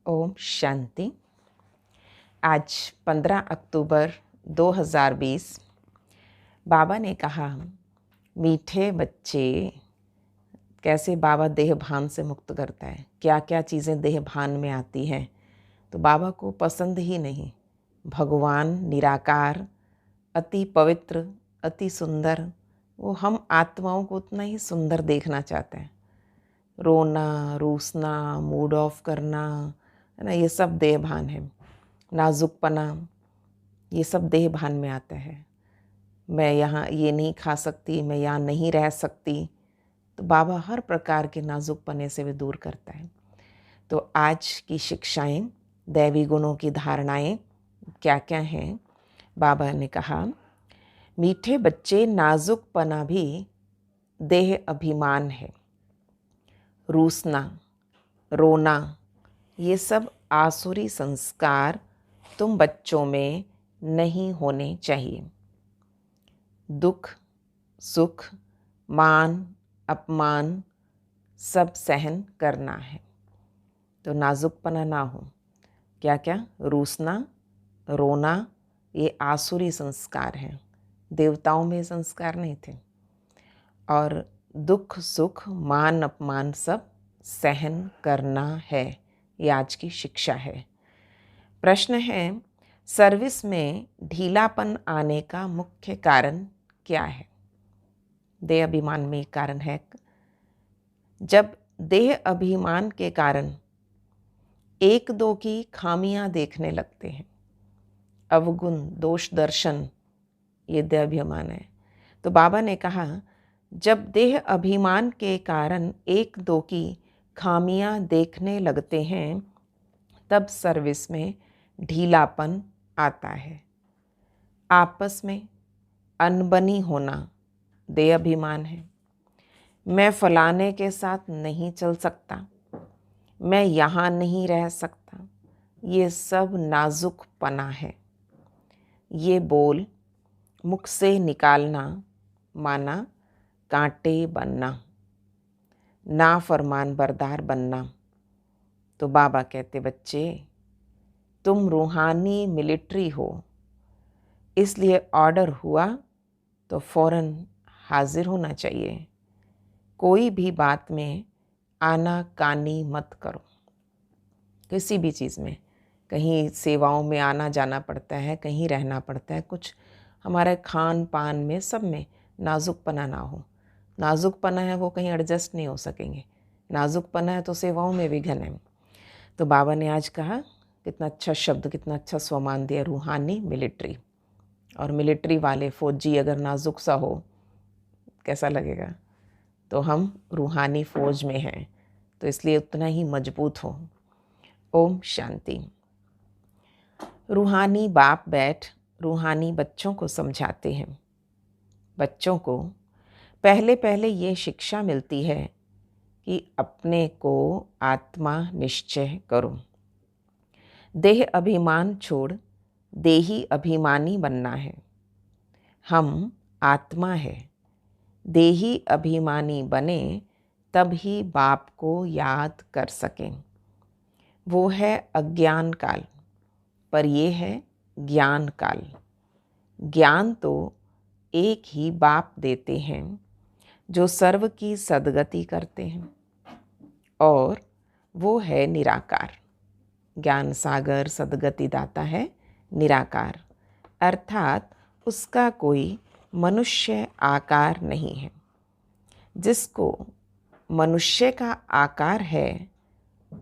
ओम शांति। आज 15 अक्टूबर 2020 बाबा ने कहा, मीठे बच्चे, कैसे बाबा देह भान से मुक्त करता है, क्या क्या चीज़ें देह भान में आती हैं तो बाबा को पसंद ही नहीं। भगवान निराकार, अति पवित्र, अति सुंदर, वो हम आत्माओं को उतना ही सुंदर देखना चाहते हैं। रोना, रूसना, मूड ऑफ करना, है ना, ये सब देह भान है। नाजुकपना, ये सब देह भान में आता है। मैं यहाँ ये नहीं खा सकती, मैं यहाँ नहीं रह सकती, तो बाबा हर प्रकार के नाजुकपने से वे दूर करता है। तो आज की शिक्षाएं, दैवी गुणों की धारणाएं क्या क्या हैं। बाबा ने कहा, मीठे बच्चे, नाजुकपना भी देह अभिमान है। रूसना, रोना, ये सब आसुरी संस्कार तुम बच्चों में नहीं होने चाहिए। दुख, सुख, मान, अपमान सब सहन करना है, तो नाजुकपना ना हो। क्या क्या? रूसना, रोना, ये आसुरी संस्कार हैं, देवताओं में संस्कार नहीं थे। और दुख, सुख, मान, अपमान सब सहन करना है, ये आज की शिक्षा है। प्रश्न है, सर्विस में ढीलापन आने का मुख्य कारण क्या है? देह अभिमान में एक कारण है। जब देह अभिमान के कारण एक दो की खामियां देखने लगते हैं, अवगुण, दोष दर्शन, ये देह अभिमान है। तो बाबा ने कहा, जब देह अभिमान के कारण एक दो की खामियां देखने लगते हैं, तब सर्विस में ढीलापन आता है। आपस में अनबनी होना देह अभिमान है। मैं फलाने के साथ नहीं चल सकता, मैं यहाँ नहीं रह सकता, ये सब नाजुकपना है। ये बोल मुख से निकालना माना कांटे बनना, नाफरमान बरदार बनना। तो बाबा कहते, बच्चे तुम रूहानी मिलिट्री हो, इसलिए ऑर्डर हुआ तो फौरन हाजिर होना चाहिए। कोई भी बात में आनाकानी मत करो। किसी भी चीज़ में, कहीं सेवाओं में आना जाना पड़ता है, कहीं रहना पड़ता है, कुछ हमारे खान पान में, सब में नाजुकपना ना हो। नाजुकपना है वो कहीं एडजस्ट नहीं हो सकेंगे, नाजुकपना है तो सेवाओं में विघ्न है। तो बाबा ने आज कहा, कितना अच्छा शब्द, कितना अच्छा स्वमान दिया, रूहानी मिलिट्री। और मिलिट्री वाले फौजी अगर नाजुक सा हो, कैसा लगेगा? तो हम रूहानी फौज में हैं, तो इसलिए उतना ही मजबूत हो। ओम शांति। रूहानी बाप बैठ रूहानी बच्चों को समझाते हैं। बच्चों को पहले पहले ये शिक्षा मिलती है कि अपने को आत्मा निश्चय करो। देह अभिमान छोड़ देही अभिमानी बनना है। हम आत्मा है, देही अभिमानी बने तब ही बाप को याद कर सकें। वो है अज्ञान काल, पर ये है ज्ञान काल। ज्ञान तो एक ही बाप देते हैं जो सर्व की सद्गति करते हैं, और वो है निराकार। ज्ञान सागर सद्गति दाता है निराकार, अर्थात उसका कोई मनुष्य आकार नहीं है। जिसको मनुष्य का आकार है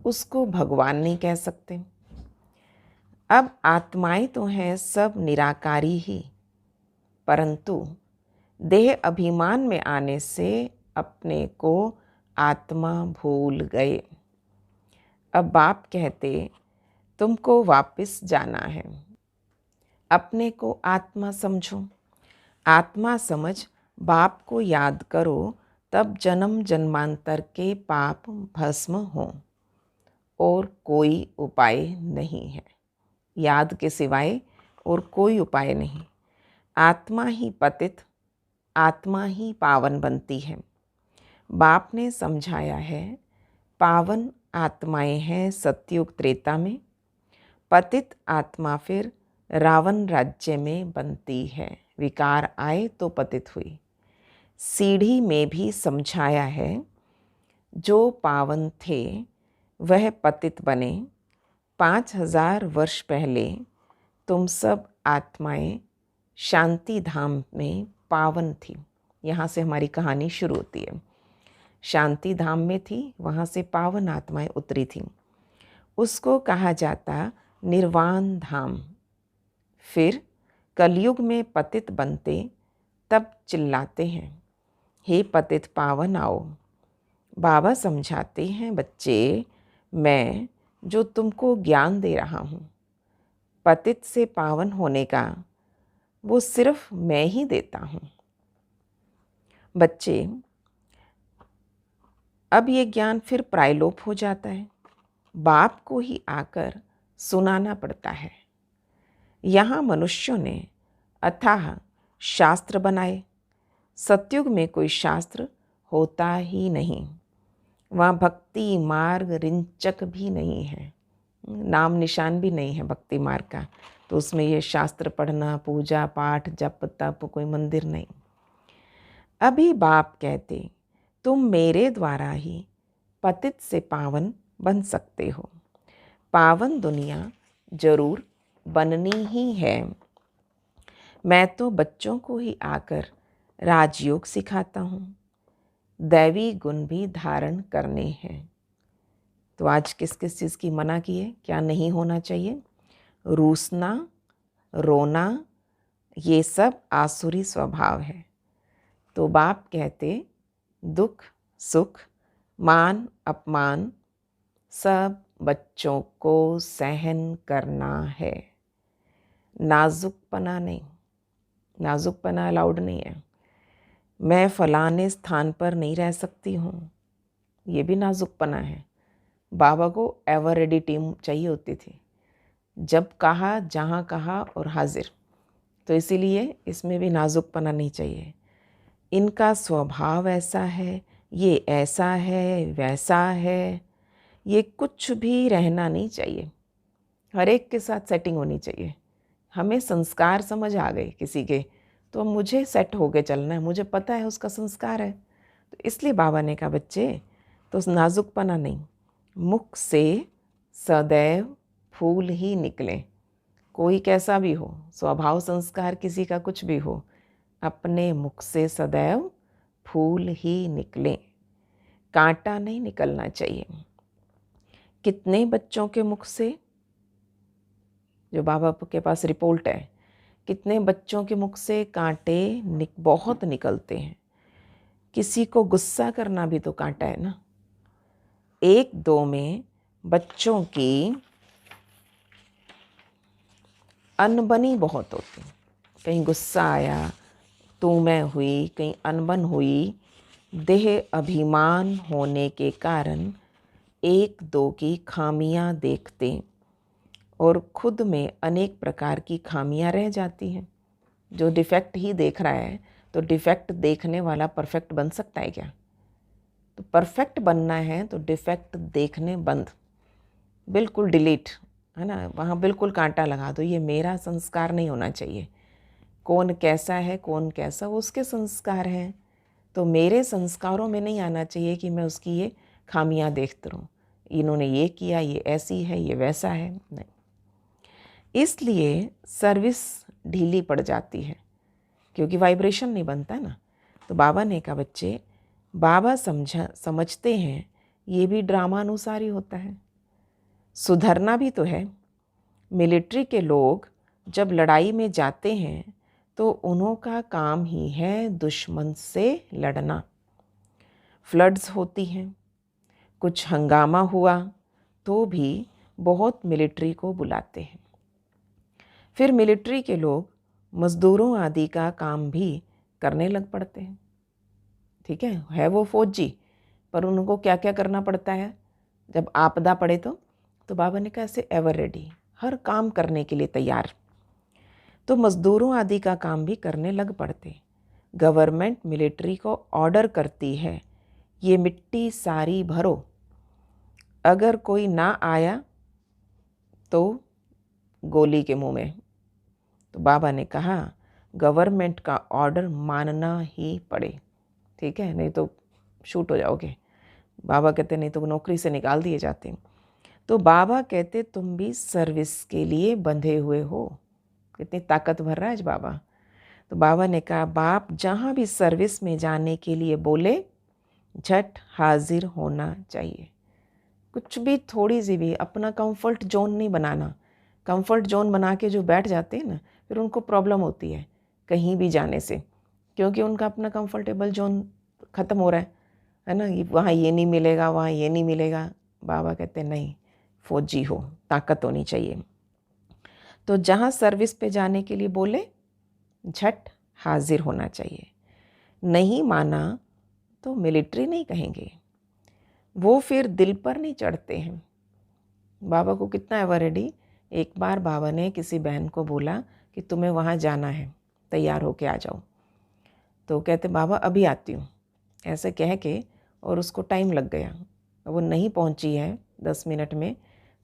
उसको भगवान नहीं कह सकते। अब आत्माएं तो हैं सब निराकारी ही, परंतु देह अभिमान में आने से अपने को आत्मा भूल गए। अब बाप कहते, तुमको वापस जाना है, अपने को आत्मा समझो। आत्मा समझ बाप को याद करो, तब जन्म जन्मांतर के पाप भस्म हों। और कोई उपाय नहीं है, याद के सिवाय और कोई उपाय नहीं। आत्मा ही पतित, आत्मा ही पावन बनती है। बाप ने समझाया है, पावन आत्माएं हैं सतयुग त्रेता में, पतित आत्मा फिर रावण राज्य में बनती है। विकार आए तो पतित हुई। सीढ़ी में भी समझाया है, जो पावन थे वह पतित बने। 5000 वर्ष पहले तुम सब आत्माएं शांति धाम में पावन थी। यहाँ से हमारी कहानी शुरू होती है। शांति धाम में थी, वहाँ से पावन आत्माएं उतरी थीं। उसको कहा जाता निर्वाण धाम। फिर कलयुग में पतित बनते, तब चिल्लाते हैं, हे पतित पावन आओ। बाबा समझाते हैं, बच्चे मैं जो तुमको ज्ञान दे रहा हूँ, पतित से पावन होने का वो सिर्फ मैं ही देता हूँ। बच्चे, अब ये ज्ञान फिर प्रायलोप हो जाता है, बाप को ही आकर सुनाना पड़ता है। यहाँ मनुष्यों ने अथाह शास्त्र बनाए। सतयुग में कोई शास्त्र होता ही नहीं। वहाँ भक्ति मार्ग रिंचक भी नहीं है, नाम निशान भी नहीं है भक्ति मार्ग का। तो उसमें ये शास्त्र पढ़ना, पूजा पाठ, जप तप, कोई मंदिर नहीं। अभी बाप कहते, तुम मेरे द्वारा ही पतित से पावन बन सकते हो। पावन दुनिया जरूर बननी ही है। मैं तो बच्चों को ही आकर राजयोग सिखाता हूँ, दैवी गुण भी धारण करने हैं। तो आज किस किस चीज़ की मना की है, क्या नहीं होना चाहिए? रूसना, रोना, ये सब आसुरी स्वभाव है। तो बाप कहते, दुख सुख मान अपमान सब बच्चों को सहन करना है। नाजुकपना नहीं, नाजुकपना अलाउड नहीं है। मैं फलाने स्थान पर नहीं रह सकती हूँ, ये भी नाजुकपना है। बाबा को एवर रेडी टीम चाहिए होती थी, जब कहा जहाँ कहा और हाजिर। तो इसीलिए इसमें भी नाजुकपना नहीं चाहिए। इनका स्वभाव ऐसा है, ये ऐसा है, वैसा है, ये कुछ भी रहना नहीं चाहिए। हर एक के साथ सेटिंग होनी चाहिए। हमें संस्कार समझ आ गए किसी के, तो मुझे सेट होके चलना है, मुझे पता है उसका संस्कार है। तो इसलिए बाबा ने कहा, बच्चे तो नाजुकपना नहीं, मुख से सदैव फूल ही निकले। कोई कैसा भी हो, स्वभाव संस्कार किसी का कुछ भी हो, अपने मुख से सदैव फूल ही निकले, कांटा नहीं निकलना चाहिए। कितने बच्चों के मुख से, जो बाबा के पास रिपोर्ट है, कितने बच्चों के मुख से कांटे बहुत निकलते हैं। किसी को गुस्सा करना भी तो कांटा है ना। 1-2 में बच्चों की अनबनी बहुत होती। कहीं गुस्सा आया, तू मैं हुई, कहीं अनबन हुई। देह अभिमान होने के कारण 1-2 की खामियां देखते और खुद में अनेक प्रकार की खामियां रह जाती हैं। जो डिफेक्ट ही देख रहा है, तो डिफेक्ट देखने वाला परफेक्ट बन सकता है क्या? तो परफेक्ट बनना है तो डिफेक्ट देखने बंद, बिल्कुल डिलीट, है ना। वहाँ बिल्कुल कांटा लगा दो, ये मेरा संस्कार नहीं होना चाहिए। कौन कैसा है, कौन कैसा, वो उसके संस्कार हैं। तो मेरे संस्कारों में नहीं आना चाहिए कि मैं उसकी ये खामियां देखती रहूँ, इन्होंने ये किया, ये ऐसी है, ये वैसा है, नहीं। इसलिए सर्विस ढीली पड़ जाती है, क्योंकि वाइब्रेशन नहीं बनता ना। तो बाबा ने कहा, बच्चे बाबा समझते हैं ये भी ड्रामानुसार ही होता है, सुधरना भी तो है। मिलिट्री के लोग जब लड़ाई में जाते हैं तो उन्हों का काम ही है दुश्मन से लड़ना। फ्लड्स होती हैं, कुछ हंगामा हुआ तो भी बहुत मिलिट्री को बुलाते हैं। फिर मिलिट्री के लोग मज़दूरों आदि का काम भी करने लग पड़ते हैं। ठीक है वो फौजी, पर उनको क्या क्या करना पड़ता है जब आपदा पड़े। तो बाबा ने कहा, ऐसे एवर रेडी, हर काम करने के लिए तैयार। तो मज़दूरों आदि का काम भी करने लग पड़ते। गवर्नमेंट मिलिट्री को ऑर्डर करती है, ये मिट्टी सारी भरो, अगर कोई ना आया तो गोली के मुंह में। तो बाबा ने कहा गवर्नमेंट का ऑर्डर मानना ही पड़े, ठीक है, नहीं तो शूट हो जाओगे। बाबा कहते नहीं तो नौकरी से निकाल दिए जाते। तो बाबा कहते तुम भी सर्विस के लिए बंधे हुए हो। कितनी ताकत भर रहा है आज बाबा। तो बाबा ने कहा बाप जहाँ भी सर्विस में जाने के लिए बोले झट हाजिर होना चाहिए। कुछ भी थोड़ी सी भी अपना कंफर्ट जोन नहीं बनाना। कंफर्ट जोन बना के जो बैठ जाते हैं ना, फिर उनको प्रॉब्लम होती है कहीं भी जाने से, क्योंकि उनका अपना कंफर्टेबल जोन ख़त्म हो रहा है ना। वहाँ ये नहीं मिलेगा, वहाँ ये नहीं मिलेगा। बाबा कहते नहीं, फौजी हो, ताकत होनी चाहिए। तो जहाँ सर्विस पे जाने के लिए बोले झट हाजिर होना चाहिए। नहीं माना तो मिलिट्री नहीं कहेंगे, वो फिर दिल पर नहीं चढ़ते हैं। बाबा को कितना एवर रेडी। एक बार बाबा ने किसी बहन को बोला कि तुम्हें वहाँ जाना है, तैयार होके आ जाओ। तो कहते बाबा अभी आती हूँ, ऐसे कह के, और उसको टाइम लग गया, वो नहीं पहुँची है 10 मिनट में।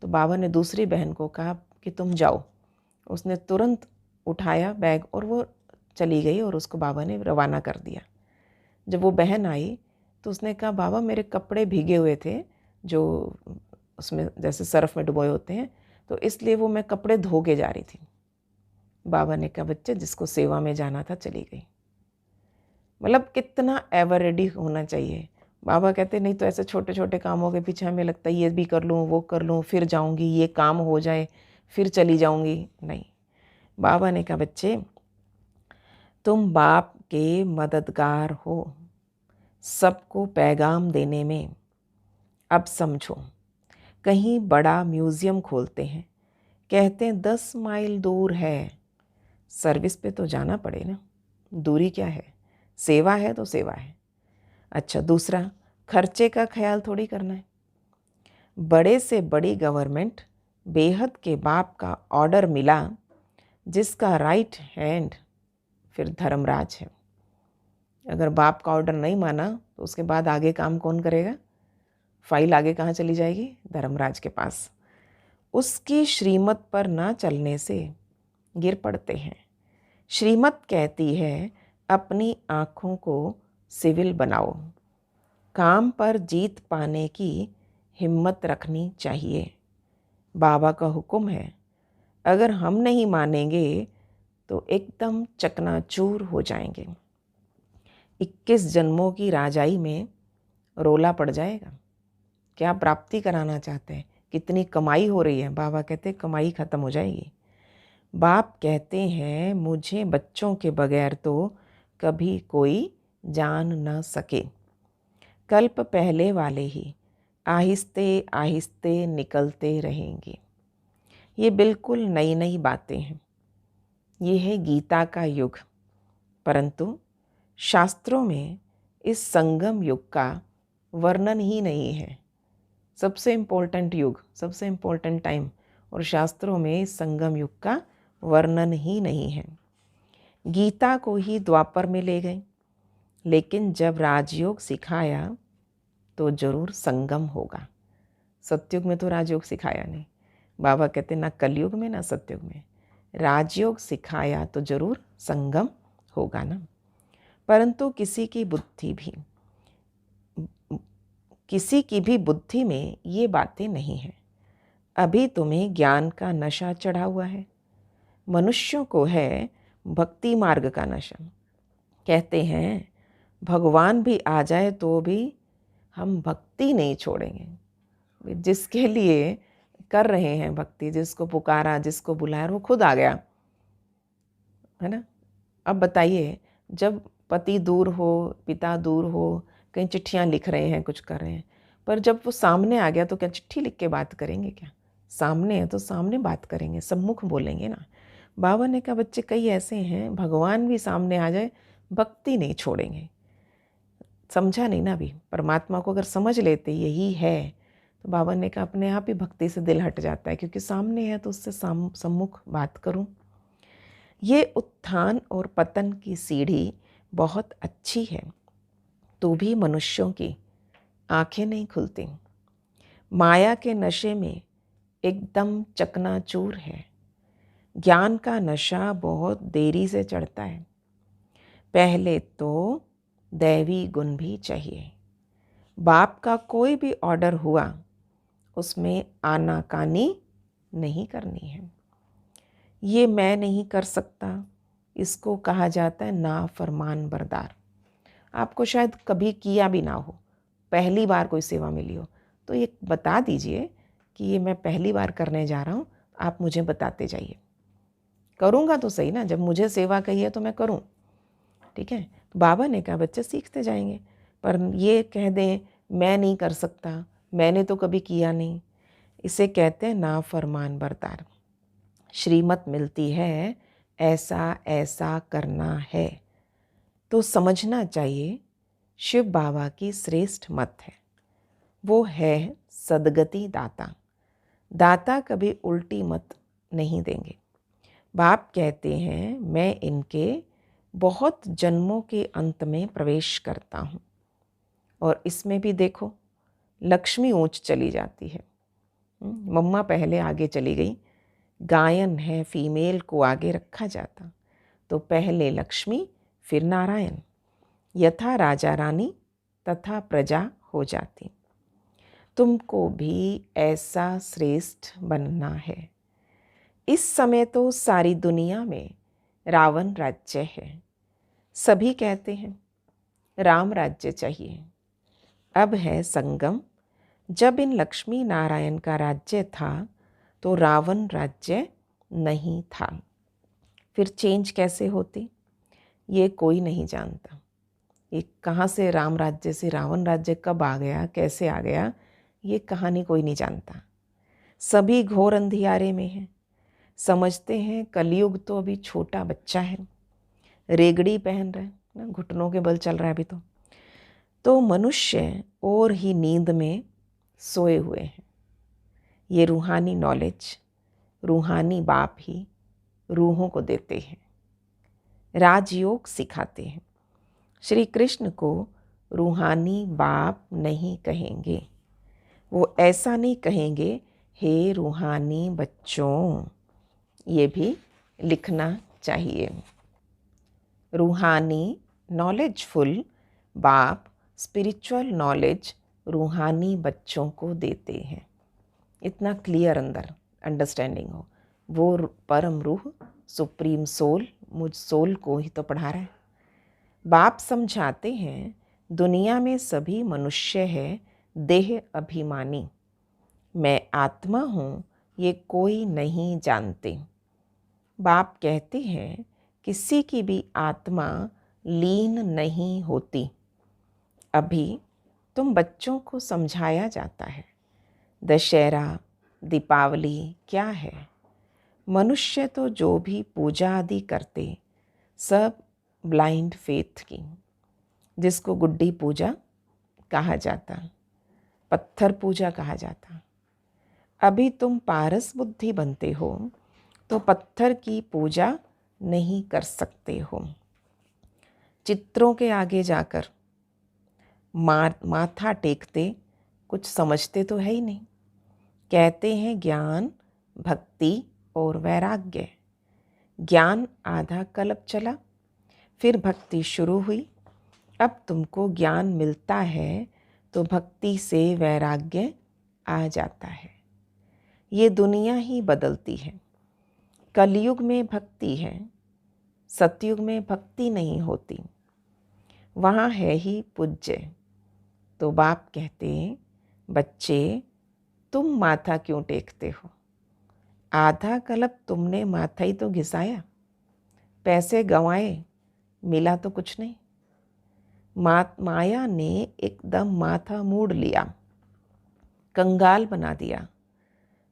तो बाबा ने दूसरी बहन को कहा कि तुम जाओ। उसने तुरंत उठाया बैग और वो चली गई और उसको बाबा ने रवाना कर दिया। जब वो बहन आई तो उसने कहा बाबा मेरे कपड़े भीगे हुए थे, जो उसमें जैसे सर्फ में डुबोए होते हैं, तो इसलिए वो मैं कपड़े धो के जा रही थी। बाबा ने कहा बच्चे जिसको सेवा में जाना था चली गई। मतलब कितना एवर रेडी होना चाहिए। बाबा कहते नहीं तो ऐसे छोटे छोटे कामों के पीछे हमें लगता है ये भी कर लूँ, वो कर लूँ, फिर जाऊँगी, ये काम हो जाए फिर चली जाऊँगी। नहीं, बाबा ने कहा बच्चे तुम बाप के मददगार हो सबको पैगाम देने में। अब समझो, कहीं बड़ा म्यूज़ियम खोलते हैं, कहते हैं 10 माइल दूर है, सर्विस पे तो जाना पड़े ना। दूरी क्या है, सेवा है तो सेवा है। अच्छा दूसरा, खर्चे का ख्याल थोड़ी करना है। बड़े से बड़ी गवर्नमेंट, बेहद के बाप का ऑर्डर मिला, जिसका राइट हैंड फिर धर्मराज है। अगर बाप का ऑर्डर नहीं माना तो उसके बाद आगे काम कौन करेगा? फाइल आगे कहाँ चली जाएगी? धर्मराज के पास। उसकी श्रीमत पर ना चलने से गिर पड़ते हैं। श्रीमत कहती है अपनी आँखों को सिविल बनाओ। काम पर जीत पाने की हिम्मत रखनी चाहिए। बाबा का हुक्म है, अगर हम नहीं मानेंगे तो एकदम चकनाचूर हो जाएंगे। 21 जन्मों की राजाई में रोला पड़ जाएगा। क्या प्राप्ति कराना चाहते हैं? कितनी कमाई हो रही है? बाबा कहते हैं कमाई ख़त्म हो जाएगी। बाप कहते हैं मुझे बच्चों के बगैर तो कभी कोई जान न सके। कल्प पहले वाले ही आहिस्ते आहिस्ते निकलते रहेंगे। ये बिल्कुल नई नई बातें हैं। ये है गीता का युग, परंतु शास्त्रों में इस संगम युग का वर्णन ही नहीं है। सबसे इम्पोर्टेंट युग, सबसे इम्पोर्टेंट टाइम, और शास्त्रों में इस संगम युग का वर्णन ही नहीं है। गीता को ही द्वापर में ले गए, लेकिन जब राजयोग सिखाया तो जरूर संगम होगा। सतयुग में तो राजयोग सिखाया नहीं। बाबा कहते ना कलयुग में ना सतयुग में, राजयोग सिखाया तो जरूर संगम होगा ना। परंतु किसी की भी बुद्धि में ये बातें नहीं हैं। अभी तुम्हें ज्ञान का नशा चढ़ा हुआ है। मनुष्यों को है भक्ति मार्ग का नशा। कहते हैं भगवान भी आ जाए तो भी हम भक्ति नहीं छोड़ेंगे। जिसके लिए कर रहे हैं भक्ति, जिसको पुकारा, जिसको बुलाया, वो खुद आ गया, है ना। अब बताइए, जब पति दूर हो, पिता दूर हो, कहीं चिट्ठियाँ लिख रहे हैं, कुछ कर रहे हैं, पर जब वो सामने आ गया तो क्या चिट्ठी लिख के बात करेंगे? क्या सामने है तो सामने बात करेंगे, सम्मुख बोलेंगे ना। बाबा ने कहा बच्चे कई ऐसे हैं भगवान भी सामने आ जाए भक्ति नहीं छोड़ेंगे। समझा नहीं ना अभी। परमात्मा को अगर समझ लेते यही है तो बाबा ने कहा अपने आप ही भक्ति से दिल हट जाता है, क्योंकि सामने है तो उससे सम्मुख बात करूं। ये उत्थान और पतन की सीढ़ी बहुत अच्छी है, तो भी मनुष्यों की आंखें नहीं खुलती। माया के नशे में एकदम चकनाचूर है। ज्ञान का नशा बहुत देरी से चढ़ता है। पहले तो दैवी गुण भी चाहिए। बाप का कोई भी ऑर्डर हुआ उसमें आनाकानी नहीं करनी है। ये मैं नहीं कर सकता, इसको कहा जाता है नाफरमान बरदार। आपको शायद कभी किया भी ना हो, पहली बार कोई सेवा मिली हो, तो ये बता दीजिए कि ये मैं पहली बार करने जा रहा हूँ, आप मुझे बताते जाइए। करूँगा तो सही ना, जब मुझे सेवा कही है तो मैं करूँ, ठीक है। बाबा ने कहा बच्चे सीखते जाएंगे, पर ये कह दें मैं नहीं कर सकता, मैंने तो कभी किया नहीं, इसे कहते हैं नाफरमान बरदार। श्रीमत मिलती है ऐसा ऐसा करना है, तो समझना चाहिए शिव बाबा की श्रेष्ठ मत है। वो है सदगति दाता। दाता कभी उल्टी मत नहीं देंगे। बाप कहते हैं मैं इनके बहुत जन्मों के अंत में प्रवेश करता हूँ, और इसमें भी देखो लक्ष्मी ऊंच चली जाती है। मम्मा पहले आगे चली गई, गायन है, फीमेल को आगे रखा जाता, तो पहले लक्ष्मी फिर नारायण, यथा राजा रानी तथा प्रजा हो जाती। तुमको भी ऐसा श्रेष्ठ बनना है। इस समय तो सारी दुनिया में रावण राज्य है। सभी कहते हैं राम राज्य चाहिए। अब है संगम। जब इन लक्ष्मी नारायण का राज्य था तो रावण राज्य नहीं था। फिर चेंज कैसे होती ये कोई नहीं जानता। ये कहाँ से राम राज्य से रावण राज्य कब आ गया, कैसे आ गया, ये कहानी कोई नहीं जानता। सभी घोर अंधियारे में हैं। समझते हैं कलयुग तो अभी छोटा बच्चा है, रेगड़ी पहन रहे ना, घुटनों के बल चल रहा है अभी तो मनुष्य और ही नींद में सोए हुए हैं। ये रूहानी नॉलेज रूहानी बाप ही रूहों को देते हैं, राजयोग सिखाते हैं। श्री कृष्ण को रूहानी बाप नहीं कहेंगे, वो ऐसा नहीं कहेंगे हे रूहानी बच्चों, ये भी लिखना चाहिए। रूहानी नॉलेजफुल बाप स्पिरिचुअल नॉलेज रूहानी बच्चों को देते हैं। इतना क्लियर अंदर अंडरस्टैंडिंग हो। वो परम रूह सुप्रीम सोल मुझ सोल को ही तो पढ़ा रहा है। बाप समझाते हैं दुनिया में सभी मनुष्य है देह अभिमानी, मैं आत्मा हूँ ये कोई नहीं जानते। बाप कहते हैं किसी की भी आत्मा लीन नहीं होती। अभी तुम बच्चों को समझाया जाता है दशहरा दीपावली क्या है। मनुष्य तो जो भी पूजा आदि करते सब ब्लाइंड फेथ की, जिसको गुड्डी पूजा कहा जाता, पत्थर पूजा कहा जाता। अभी तुम पारस बुद्धि बनते हो तो पत्थर की पूजा नहीं कर सकते हो। चित्रों के आगे जाकर माथा टेकते कुछ समझते तो है ही नहीं। कहते हैं ज्ञान भक्ति और वैराग्य। ज्ञान आधा कल्प चला, फिर भक्ति शुरू हुई। अब तुमको ज्ञान मिलता है तो भक्ति से वैराग्य आ जाता है। ये दुनिया ही बदलती है। कलयुग में भक्ति है, सतयुग में भक्ति नहीं होती, वहाँ है ही पूज्य। तो बाप कहते हैं बच्चे तुम माथा क्यों टेकते हो? आधा कल्प तुमने माथा ही तो घिसाया, पैसे गंवाए, मिला तो कुछ नहीं। माया ने एकदम माथा मूड़ लिया, कंगाल बना दिया।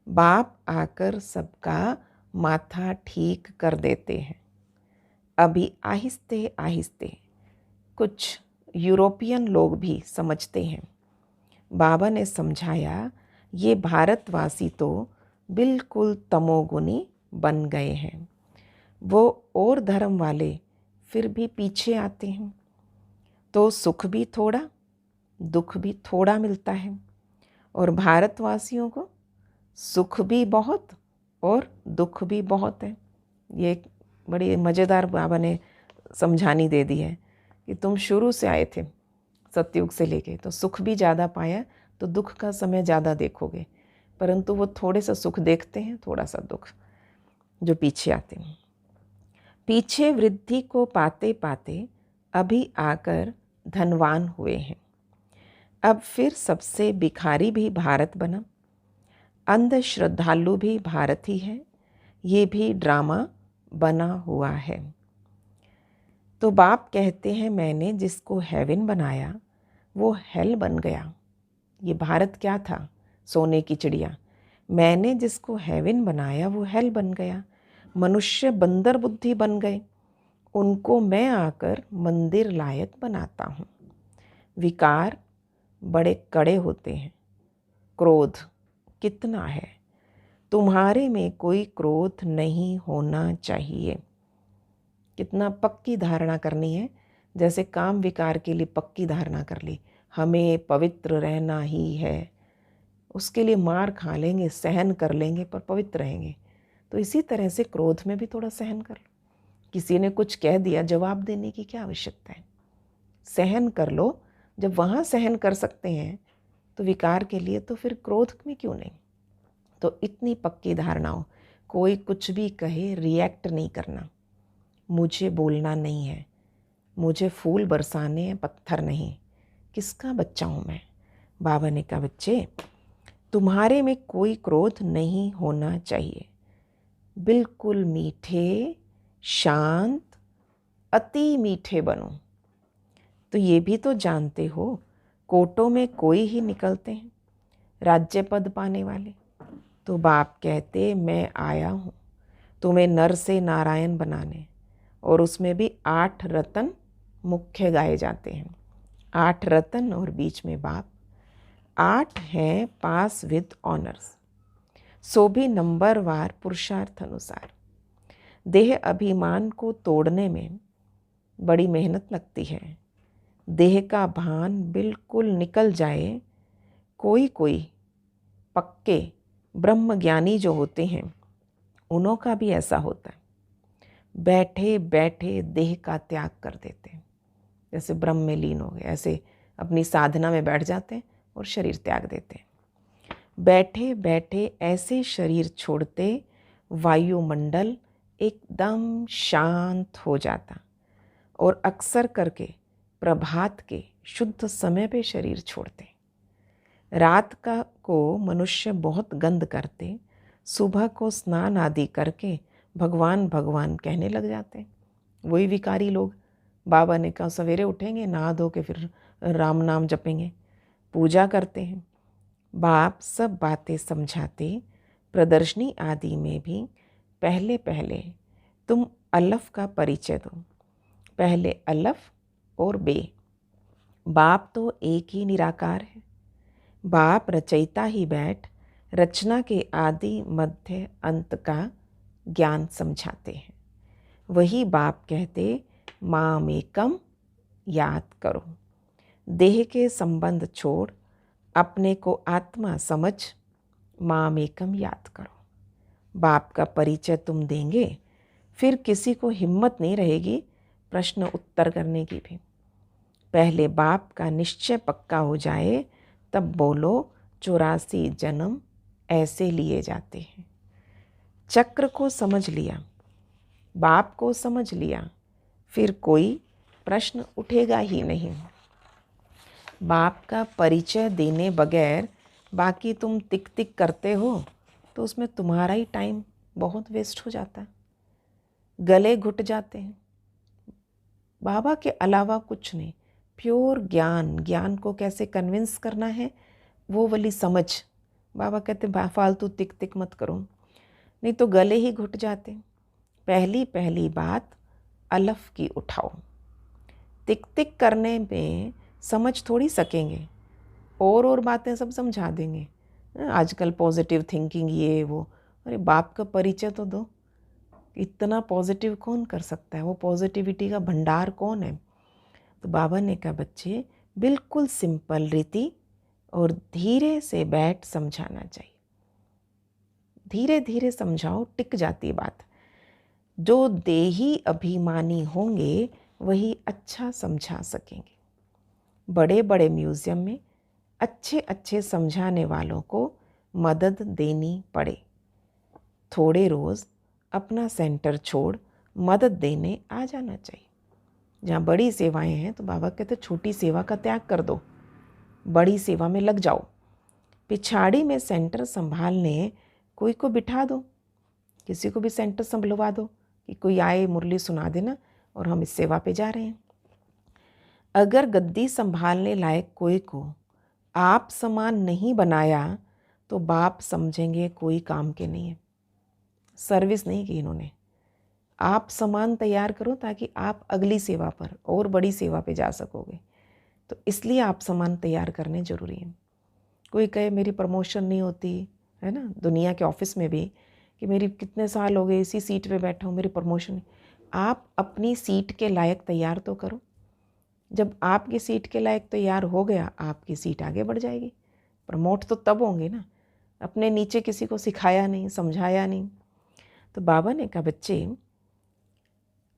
बाप आकर सबका माथा ठीक कर देते हैं। अभी आहिस्ते आहिस्ते कुछ यूरोपियन लोग भी समझते हैं। बाबा ने समझाया ये भारतवासी तो बिल्कुल तमोगुनी बन गए हैं। वो और धर्म वाले फिर भी पीछे आते हैं, तो सुख भी थोड़ा दुख भी थोड़ा मिलता है। और भारतवासियों को सुख भी बहुत और दुख भी बहुत है। ये एक बड़ी मज़ेदार बाबा ने समझानी दे दी है कि तुम शुरू से आए थे सतयुग से लेके, तो सुख भी ज़्यादा पाया तो दुख का समय ज़्यादा देखोगे, परंतु वो थोड़े सा सुख देखते हैं, थोड़ा सा दुख जो पीछे आते हैं। पीछे वृद्धि को पाते पाते अभी आकर धनवान हुए हैं। अब फिर सबसे भिखारी भी भारत बना, अंध श्रद्धालु भी भारत ही है, ये भी ड्रामा बना हुआ है। तो बाप कहते हैं मैंने जिसको हेवन बनाया वो हेल बन गया। ये भारत क्या था? सोने की चिड़िया। मैंने जिसको हेवन बनाया वो हेल बन गया। मनुष्य बंदर बुद्धि बन गए, उनको मैं आकर मंदिर लायक बनाता हूँ। विकार बड़े कड़े होते हैं। क्रोध कितना है? तुम्हारे में कोई क्रोध नहीं होना चाहिए। कितना पक्की धारणा करनी है, जैसे काम विकार के लिए पक्की धारणा कर ली, हमें पवित्र रहना ही है। उसके लिए मार खा लेंगे, सहन कर लेंगे, पर पवित्र रहेंगे। तो इसी तरह से क्रोध में भी थोड़ा सहन कर लो। किसी ने कुछ कह दिया, जवाब देने की क्या आवश्यकता है? सहन कर लो। जब वहाँ सहन कर सकते हैं तो विकार के लिए तो फिर क्रोध में क्यों नहीं? तो इतनी पक्की धारणाओं, कोई कुछ भी कहे रिएक्ट नहीं करना। मुझे बोलना नहीं है, मुझे फूल बरसाने हैं, पत्थर नहीं। किसका बच्चा हूँ मैं? बाबा ने कहा बच्चे तुम्हारे में कोई क्रोध नहीं होना चाहिए। बिल्कुल मीठे, शांत, अति मीठे बनो। तो ये भी तो जानते हो कोटों में कोई ही निकलते हैं राज्य पद पाने वाले। तो बाप कहते मैं आया हूँ तुम्हें नर से नारायण बनाने, और उसमें भी 8 रतन मुख्य गाए जाते हैं। 8 रतन और बीच में बाप। 8 हैं पास विद ऑनर्स, सो भी नंबरवार पुरुषार्थ अनुसार। देह अभिमान को तोड़ने में बड़ी मेहनत लगती है। देह का भान बिल्कुल निकल जाए। कोई कोई पक्के ब्रह्म ज्ञानी जो होते हैं उन्हों का भी ऐसा होता है, बैठे बैठे देह का त्याग कर देते हैं। जैसे ब्रह्म में लीन हो गए, ऐसे अपनी साधना में बैठ जाते हैं और शरीर त्याग देते हैं। बैठे बैठे ऐसे शरीर छोड़ते वायुमंडल एकदम शांत हो जाता, और अक्सर करके प्रभात के शुद्ध समय पे शरीर छोड़ते। रात का को मनुष्य बहुत गंद करते, सुबह को स्नान आदि करके भगवान भगवान कहने लग जाते। वही विकारी लोग, बाबा ने कहा सवेरे उठेंगे, नहा धो के फिर राम नाम जपेंगे, पूजा करते हैं। बाप सब बातें समझाते। प्रदर्शनी आदि में भी पहले पहले तुम अलफ का परिचय दो। पहले अलफ और बे। बाप तो एक ही निराकार है। बाप रचयिता ही बैठ रचना के आदि मध्य अंत का ज्ञान समझाते हैं। वही बाप कहते मामेकम याद करो। देह के संबंध छोड़ अपने को आत्मा समझ मामेकम याद करो। बाप का परिचय तुम देंगे, फिर किसी को हिम्मत नहीं रहेगी प्रश्न उत्तर करने की भी। पहले बाप का निश्चय पक्का हो जाए तब बोलो 84 जन्म ऐसे लिए जाते हैं। चक्र को समझ लिया, बाप को समझ लिया, फिर कोई प्रश्न उठेगा ही नहीं। बाप का परिचय देने बगैर बाकी तुम टिक टिक करते हो तो उसमें तुम्हारा ही टाइम बहुत वेस्ट हो जाता है, गले घुट जाते हैं। बाबा के अलावा कुछ नहीं, प्योर ज्ञान। ज्ञान को कैसे कन्विंस करना है वो वाली समझ। बाबा कहते फालतू टिक टिक मत करो, नहीं तो गले ही घुट जाते। पहली पहली बात अलफ की उठाओ। टिक टिक करने में समझ थोड़ी सकेंगे, और बातें सब समझा देंगे। आजकल पॉजिटिव थिंकिंग ये वो, अरे बाप का परिचय तो दो। इतना पॉजिटिव कौन कर सकता है? वो पॉजिटिविटी का भंडार कौन है? तो बाबा ने कहा बच्चे बिल्कुल सिंपल रीति और धीरे से बैठ समझाना चाहिए। धीरे धीरे समझाओ, टिक जाती बात। जो देही अभिमानी होंगे वही अच्छा समझा सकेंगे। बड़े बड़े म्यूज़ियम में अच्छे अच्छे समझाने वालों को मदद देनी पड़े। थोड़े रोज़ अपना सेंटर छोड़ मदद देने आ जाना चाहिए। जहाँ बड़ी सेवाएं हैं तो बाबा कहते छोटी सेवा का त्याग कर दो, बड़ी सेवा में लग जाओ। पिछाड़ी में सेंटर संभालने कोई को बिठा दो, किसी को भी सेंटर संभलवा दो कि कोई आए मुरली सुना देना और हम इस सेवा पे जा रहे हैं। अगर गद्दी संभालने लायक कोई को आप समान नहीं बनाया तो बाप समझेंगे कोई काम के नहीं है, सर्विस नहीं की इन्होंने। आप समान तैयार करो ताकि आप अगली सेवा पर और बड़ी सेवा पे जा सकोगे। तो इसलिए आप समान तैयार करने ज़रूरी है। कोई कहे मेरी प्रमोशन नहीं होती है ना, दुनिया के ऑफिस में भी, कि मेरी कितने साल हो गए इसी सीट पे बैठा हूँ, मेरी प्रमोशन नहीं। आप अपनी सीट के लायक तैयार तो करो। जब आपकी सीट के लायक तैयार हो गया, आपकी सीट आगे बढ़ जाएगी। प्रमोट तो तब होंगे ना, अपने नीचे किसी को सिखाया नहीं, समझाया नहीं। तो बाबा ने कहा बच्चे,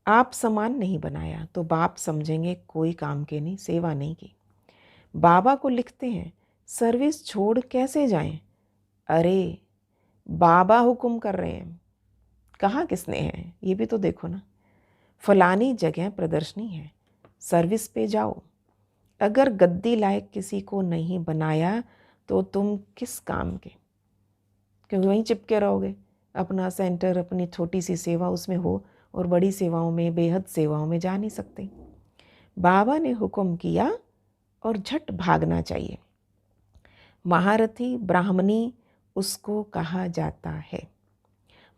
आप समान नहीं बनाया तो बाप समझेंगे कोई काम के नहीं, सेवा नहीं की। बाबा को लिखते हैं सर्विस छोड़ कैसे जाएं? अरे बाबा हुक्म कर रहे हैं, कहाँ किसने है ये भी तो देखो ना। फलानी जगह प्रदर्शनी है, सर्विस पे जाओ। अगर गद्दी लायक किसी को नहीं बनाया तो तुम किस काम के? क्योंकि वहीं चिपके रहोगे। अपना सेंटर, अपनी छोटी सी सेवा उसमें हो और बड़ी सेवाओं में, बेहद सेवाओं में जा नहीं सकते। बाबा ने हुक्म किया और झट भागना चाहिए। महारथी ब्राह्मणी उसको कहा जाता है।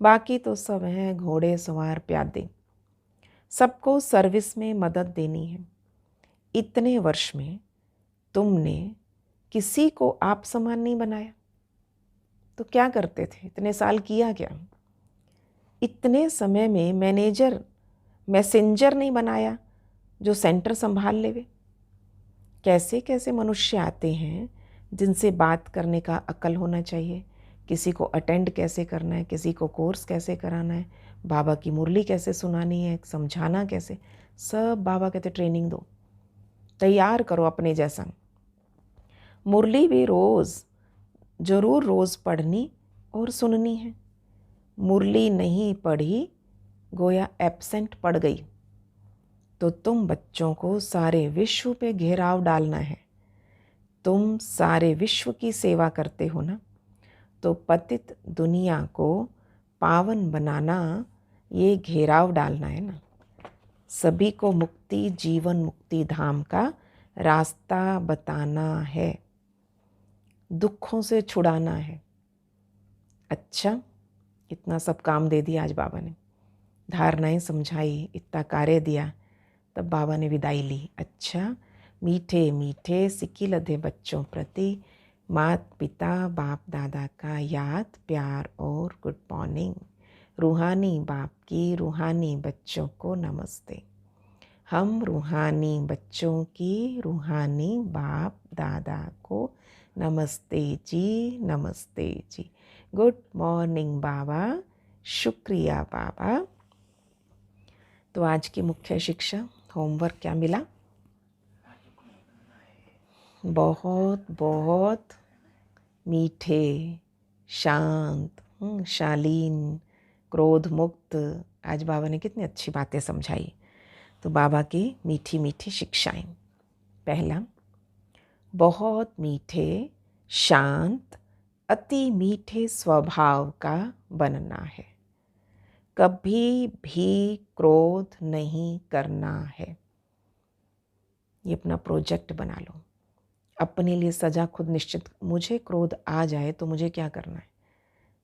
बाकी तो सब हैं घोड़े सवार प्यादे। सबको सर्विस में मदद देनी है। इतने वर्ष में तुमने किसी को आप समान नहीं बनाया तो क्या करते थे? इतने साल किया क्या? इतने समय में मैसेंजर नहीं बनाया जो सेंटर संभाल लेवे। कैसे कैसे मनुष्य आते हैं जिनसे बात करने का अक्ल होना चाहिए। किसी को अटेंड कैसे करना है, किसी को कोर्स कैसे कराना है, बाबा की मुरली कैसे सुनानी है, समझाना कैसे, सब बाबा कहते ट्रेनिंग दो, तैयार करो अपने जैसा। मुरली भी ज़रूर रोज़ पढ़नी और सुननी है। मुरली नहीं पढ़ी गोया एब्सेंट पड़ गई। तो तुम बच्चों को सारे विश्व पे घेराव डालना है। तुम सारे विश्व की सेवा करते हो ना, तो पतित दुनिया को पावन बनाना, ये घेराव डालना है ना। सभी को मुक्ति, जीवन मुक्ति धाम का रास्ता बताना है, दुखों से छुड़ाना है। अच्छा, इतना सब काम दे दिया आज बाबा ने, धारणाएं समझाई, इतना कार्य दिया, तब बाबा ने विदाई ली। अच्छा, मीठे मीठे सिक्की लधे बच्चों प्रति मात पिता बाप दादा का याद, प्यार और गुड मॉर्निंग। रूहानी बाप की रूहानी बच्चों को नमस्ते। हम रूहानी बच्चों की रूहानी बाप दादा को नमस्ते जी, नमस्ते जी। गुड मॉर्निंग बाबा, शुक्रिया बाबा। तो आज की मुख्य शिक्षा, होमवर्क क्या मिला? बहुत बहुत मीठे, शांत, शालीन, क्रोध मुक्त। आज बाबा ने कितनी अच्छी बातें समझाई। तो बाबा की मीठी मीठी शिक्षाएं। पहला, बहुत मीठे, शांत, अति मीठे स्वभाव का बनना है। कभी भी क्रोध नहीं करना है। ये अपना प्रोजेक्ट बना लो। अपने लिए सज़ा खुद निश्चित। मुझे क्रोध आ जाए तो मुझे क्या करना है?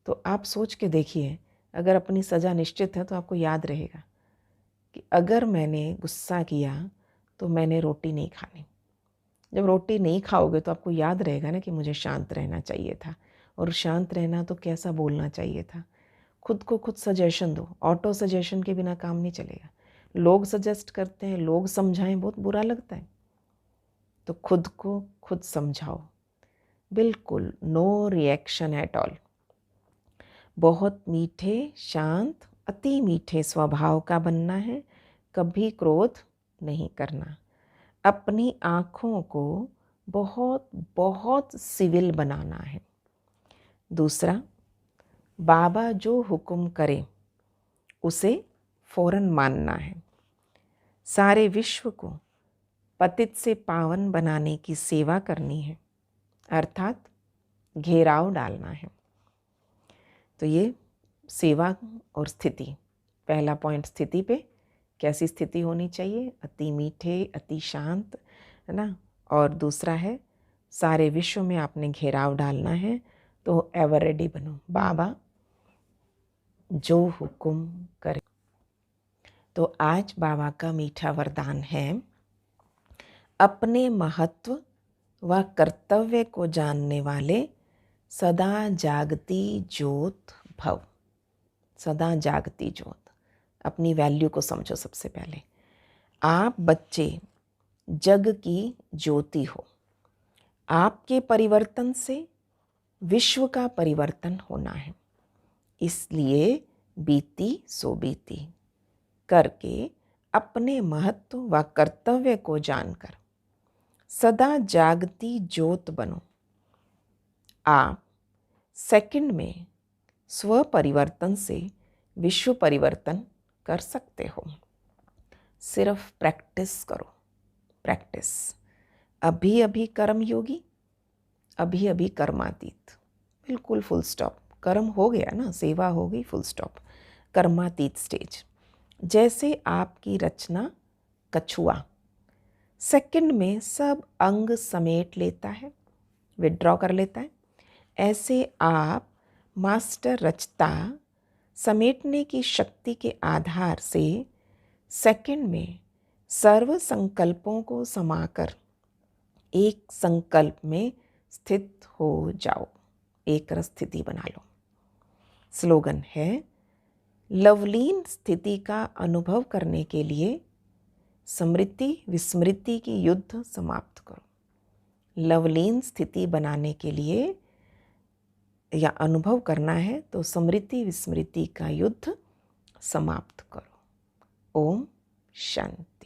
तो आप सोच के देखिए, अगर अपनी सज़ा निश्चित है तो आपको याद रहेगा कि अगर मैंने गुस्सा किया तो मैंने रोटी नहीं खानी। जब रोटी नहीं खाओगे तो आपको याद रहेगा ना कि मुझे शांत रहना चाहिए था, और शांत रहना तो कैसा बोलना चाहिए था। खुद को खुद सजेशन दो। ऑटो सजेशन के बिना काम नहीं चलेगा। लोग सजेस्ट करते हैं, लोग समझाएं, बहुत बुरा लगता है। तो खुद को खुद समझाओ। बिल्कुल नो रिएक्शन एट ऑल। बहुत मीठे, शांत, अति मीठे स्वभाव का बनना है, कभी क्रोध नहीं करना। अपनी आँखों को बहुत बहुत सिविल बनाना है। दूसरा, बाबा जो हुक्म करे उसे फौरन मानना है। सारे विश्व को पतित से पावन बनाने की सेवा करनी है, अर्थात घेराव डालना है। तो ये सेवा और स्थिति, पहला पॉइंट स्थिति पे, कैसी स्थिति होनी चाहिए, अति मीठे, अति शांत, है ना। और दूसरा है सारे विश्व में आपने घेराव डालना है, तो एवर रेडी बनो, बाबा जो हुक्म करे। तो आज बाबा का मीठा वरदान है, अपने महत्व व कर्तव्य को जानने वाले सदा जागती ज्योत भव। सदा जागती ज्योत, अपनी वैल्यू को समझो। सबसे पहले आप बच्चे जग की ज्योति हो। आपके परिवर्तन से विश्व का परिवर्तन होना है, इसलिए बीती सो बीती करके अपने महत्व व कर्तव्य को जानकर सदा जागती ज्योत बनो। आप सेकंड में स्व परिवर्तन से विश्व परिवर्तन कर सकते हो। सिर्फ प्रैक्टिस करो, प्रैक्टिस। अभी अभी कर्म योगी, अभी अभी कर्मातीत, बिल्कुल फुल स्टॉप। कर्म हो गया ना, सेवा हो गई, फुल स्टॉप। कर्मातीत स्टेज, जैसे आपकी रचना कछुआ सेकंड में सब अंग समेट लेता है, विड्रॉ कर लेता है, ऐसे आप मास्टर रचता समेटने की शक्ति के आधार से सेकंड में सर्व संकल्पों को समाकर एक संकल्प में स्थित हो जाओ, एक रस स्थिति बना लो। स्लोगन है, लवलीन स्थिति का अनुभव करने के लिए स्मृति विस्मृति की युद्ध समाप्त करो। लवलीन स्थिति बनाने के लिए या अनुभव करना है तो स्मृति विस्मृति का युद्ध समाप्त करो। ओम शांति।